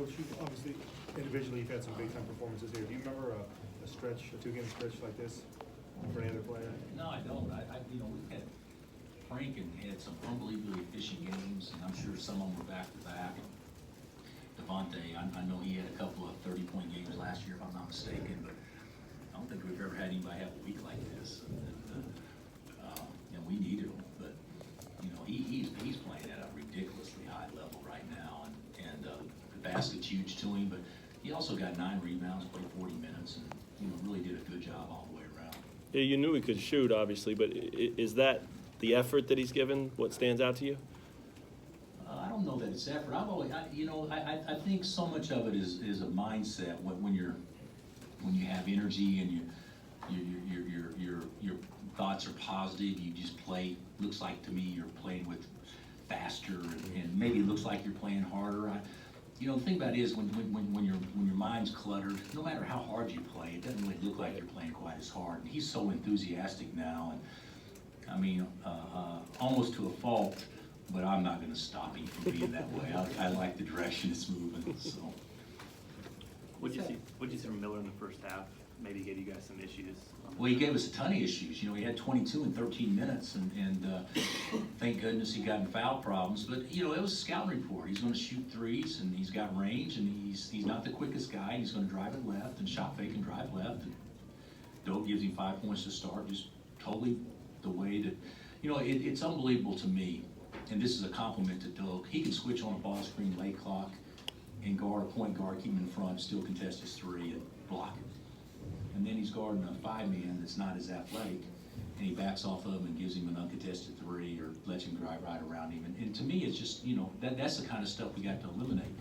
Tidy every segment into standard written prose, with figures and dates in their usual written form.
Coach, you obviously, individually, you've had some big-time performances here. Do you remember a stretch, a two-game stretch like this for any other player? No, I don't. We've had Frank and had some unbelievably efficient games, and I'm sure some of them were back-to-back. Devontae, I know he had a couple of 30-point games last year, if I'm not mistaken, but I don't think we've ever had anybody have a week like this. And we needed him, but he's playing at a ridiculously high level right now, and the basket's huge to him. But he also got 9 rebounds, played 40 minutes, and really did a good job all the way around. Yeah, you knew he could shoot, obviously, but is that the effort that he's given what stands out to you? I don't know that it's effort. I think so much of it is a mindset when you have energy and your thoughts are positive. You just play. Looks like to me you're playing with faster, and maybe it looks like you're playing harder. The thing about it is when your mind's cluttered, no matter how hard you play, it doesn't really look like you're playing quite as hard. And he's so enthusiastic now, and almost to a fault. But I'm not going to stop him from being that way. I like the direction it's moving. So. What'd you see from Miller in the first half? Maybe gave you guys some issues. Well, he gave us a ton of issues. He had 22 in 13 minutes, and thank goodness he got in foul problems. But it was a scouting report. He's going to shoot threes, and he's got range, and he's not the quickest guy. He's going to drive it left and shot fake and drive left. And Doak gives him 5 points to start. Just totally the way that it's unbelievable to me. And this is a compliment to Doak. He can switch on a ball screen, late clock, and guard a point guard, keep him in front, still contest his three, and block it. And then he's guarding a 5-man that's not as athletic, and he backs off of him and gives him an uncontested three or lets him drive right around him. And to me, it's just, that's the kind of stuff we got to eliminate.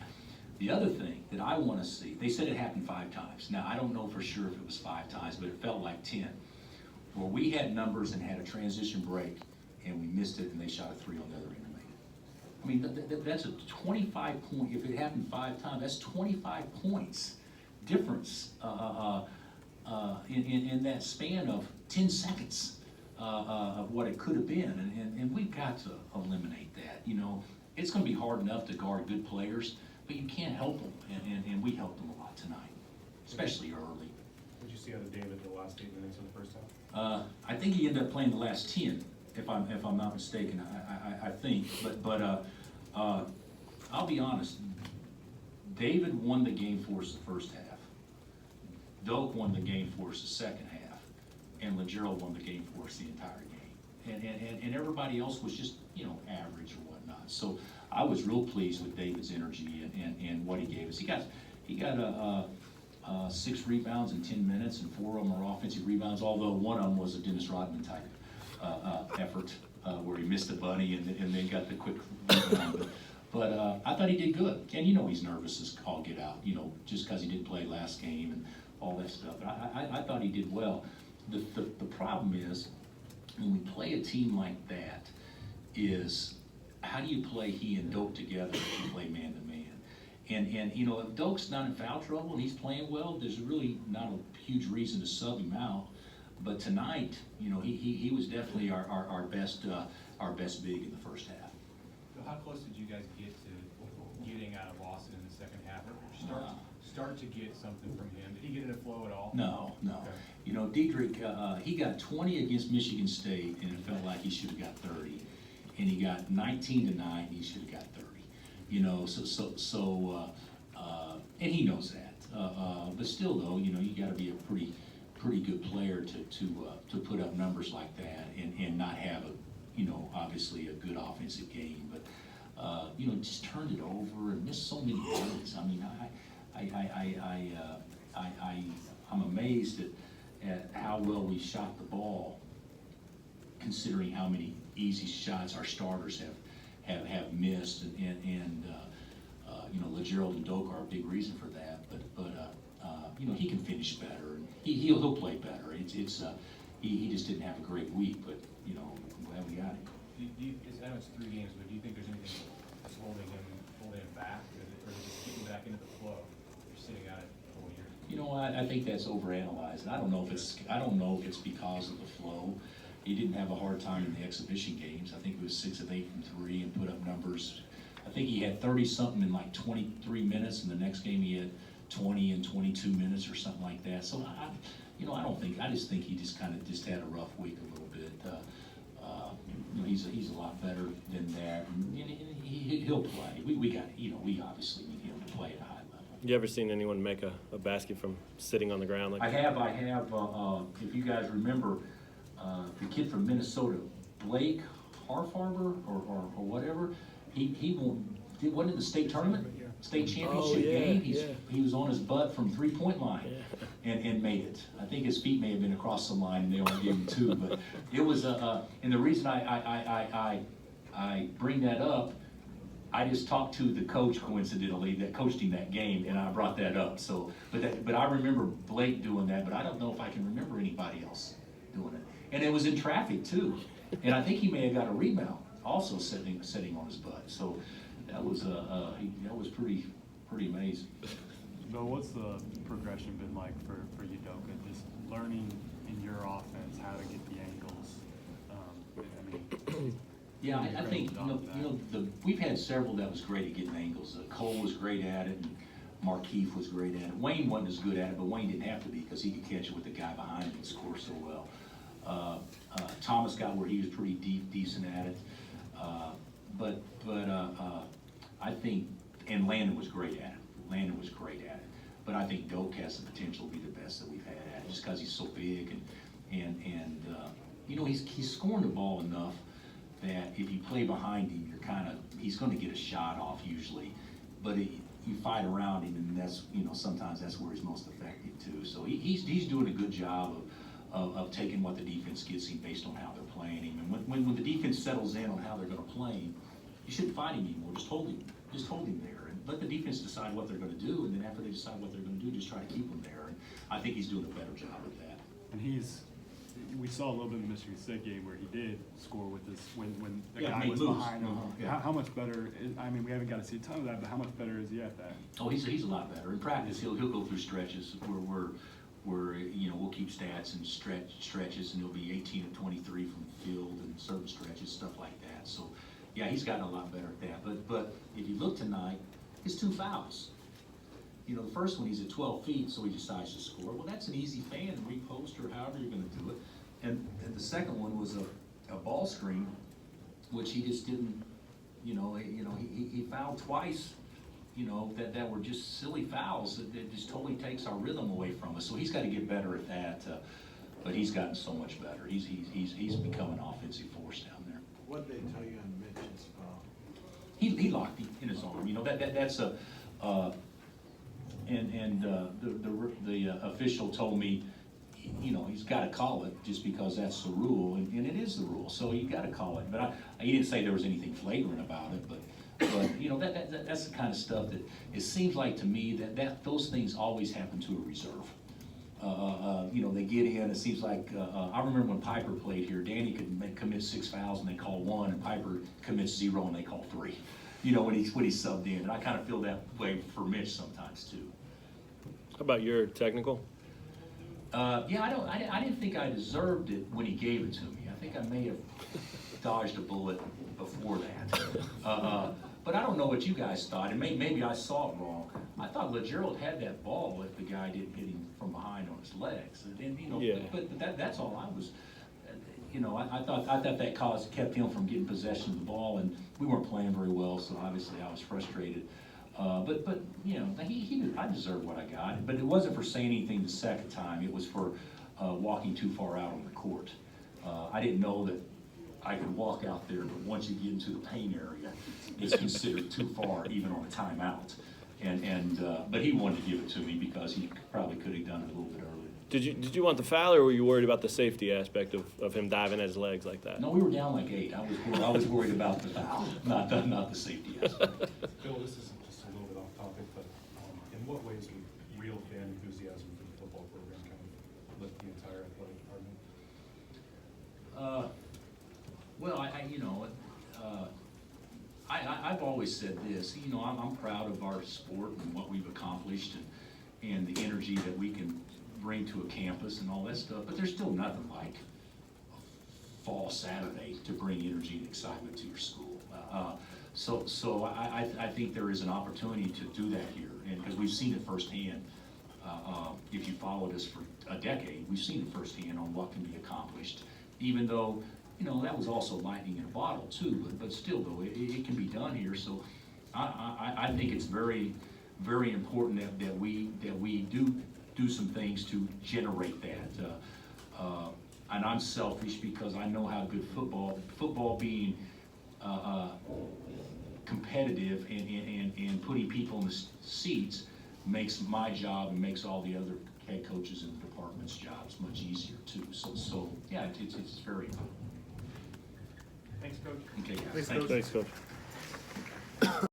The other thing that I want to see, they said it happened 5 times. Now, I don't know for sure if it was 5 times, but it felt like 10, where we had numbers and had a transition break, and we missed it, and they shot a 3 on the other end and made it. I mean, that's a 25-point, if it happened 5 times, that's 25 points difference in that span of 10 seconds of what it could have been. And we've got to eliminate that. It's going to be hard enough to guard good players, but you can't help them, and we helped them a lot tonight, especially early. What did you see out of David the last 8 minutes of the first half? I think he ended up playing the last 10. If I'm not mistaken, I think. But I'll be honest. David won the game for us the first half. Doak won the game for us the second half, and LeGerald won the game for us the entire game. And everybody else was just average or whatnot. So I was real pleased with David's energy and what he gave us. He got 6 rebounds in 10 minutes, and 4 of them are offensive rebounds. Although one of them was a Dennis Rodman type effort where he missed the bunny and then got the quick rebound. But I thought he did good. And he's nervous as all get out, just because he didn't play last game and all that stuff. But I thought he did well. The problem is, when we play a team like that, is how do you play he and Doak together if you play man-to-man? And if Doak's not in foul trouble and he's playing well, there's really not a huge reason to sub him out. But tonight, he was definitely our best big in the first half. So how close did you guys get to getting out of Austin in the second half, or start to get something from him? Did he get in a flow at all? No. Okay. Diedrich, he got 20 against Michigan State, and it felt like he should have got 30. And he got 19-9, he should have got 30. And he knows that. But still, though, you got to be a pretty good player to put up numbers like that and not have obviously a good offensive game. But just turned it over and missed so many points. I mean, I'm amazed at how well we shot the ball, considering how many easy shots our starters have missed, and LeGerald and Doak are a big reason for that. But he can finish better, and he'll play better. He just didn't have a great week, but I'm glad we got him. I know it's 3 games, but do you think there's anything that's holding him back, or is it just getting back into the flow? You're sitting out it the whole year. I think that's overanalyzed. I don't know if it's because of the flow. He didn't have a hard time in the exhibition games. I think it was 6 of 8 from 3 and put up numbers I think he had 30-something in like 23 minutes, and the next game he had 20 and 22 minutes or something like that. So I just think he just kind of just had a rough week a little bit. He's a lot better than that, and he'll play. We obviously need him to play at a high level. You ever seen anyone make a basket from sitting on the ground like I that? have, if you guys remember, the kid from Minnesota, Blake Harfarber or whatever, wasn't it the state tournament? Yeah. State Oh, championship yeah, game? yeah. He was on his butt from 3-point line Yeah. and made it. I think his feet may have been across the line and they only gave him 2, but it was, and the reason I bring that up, I just talked to the coach coincidentally that coached him that game, and I brought that up. So, but I remember Blake doing that, but I don't know if I can remember anybody else doing it. And it was in traffic too, and I think he may have got a rebound also sitting on his butt. So that was pretty amazing. Bill, what's the progression been like for Udoka? Just learning in your offense how to get the angles. Yeah, I think we've had several that was great at getting angles. Cole was great at it, and Markeith was great at it. Wayne wasn't as good at it, but Wayne didn't have to be because he could catch it with the guy behind him and score so well. Thomas got where he was pretty decent at it, but I think, and Landon was great at it. But I think Doak has the potential to be the best that we've had at it, just because he's so big and he's scoring the ball enough that if you play behind him, he's going to get a shot off usually, but you fight around him, and that's sometimes that's where he's most effective too. So he's doing a good job of taking what the defense gives him based on how they're playing him. And when the defense settles in on how they're going to play him, you shouldn't fight him anymore. Just hold him there, and let the defense decide what they're going to do. And then after they decide what they're going to do, just try to keep him there. And I think he's doing a better job of that. And we saw a little bit in the Michigan State game where he did score with this when the Yeah, guy made was moves. behind him. Yeah. How much better? We haven't got to see a ton of that, but how much better is he at that? Oh, he's a lot better. In practice, he'll go through stretches where we'll keep stats and stretches, and he'll be 18 of 23 from the field and certain stretches, stuff like that. So, yeah, he's gotten a lot better at that. But if you look tonight, his 2 fouls. The first one he's at 12 feet, so he decides to score. Well, that's an easy fan, repost or however you're going to do it. And the second one was a ball screen, which he just didn't. He fouled twice. That were just silly fouls that just totally takes our rhythm away from us. So he's got to get better at that. But he's gotten so much better. He's become an offensive force down there. What did they tell you on Mitch's foul? He locked him in his arm. That's a. The official told me, he's got to call it just because that's the rule, and it is the rule. So you got to call it. But he didn't say there was anything flagrant about it. But that's the kind of stuff that it seems like to me that those things always happen to a reserve. They get in. It seems like I remember when Piper played here. Danny could commit 6 fouls and they call 1, and Piper commits 0 and they call 3. When he subbed in, and I kind of feel that way for Mitch sometimes too. How about your technical? I didn't think I deserved it when he gave it to me. I think I may have dodged a bullet before that. But I don't know what you guys thought, and maybe I saw it wrong. I thought LeGerald had that ball if the guy didn't hit him from behind on his legs. And Yeah. but that's all I was. I thought that kept him from getting possession of the ball, and we weren't playing very well, so obviously I was frustrated. But I deserved what I got, but it wasn't for saying anything the second time. It was for walking too far out on the court. I didn't know that I could walk out there, but once you get into the paint area, it's considered too far, even on a timeout. But he wanted to give it to me because he probably could have done it a little bit earlier. Did you want the foul, or were you worried about the safety aspect of him diving at his legs like that? No, we were down like 8. I was worried about the foul, not the safety aspect. Bill, this is just a little bit off topic, but in what ways would real fan enthusiasm for the football program kind of lift the entire athletic department? I've always said this. I'm proud of our sport and what we've accomplished, and the energy that we can bring to a campus and all that stuff. But there's still nothing like fall Saturday to bring energy and excitement to your school. So I think there is an opportunity to do that here, and, because we've seen it firsthand. If you followed us for a decade, we've seen it firsthand on what can be accomplished, even though, you know, that was also lightning in a bottle too, but still though, it can be done here, so I think it's very, very important that we do some things to generate that. And I'm selfish because I know how good football being, competitive and putting people in the seats makes my job and makes all the other head coaches in the department's jobs much easier too. So yeah, it's very important. Thanks, Coach. Okay, guys, thank you. Thanks, Coach.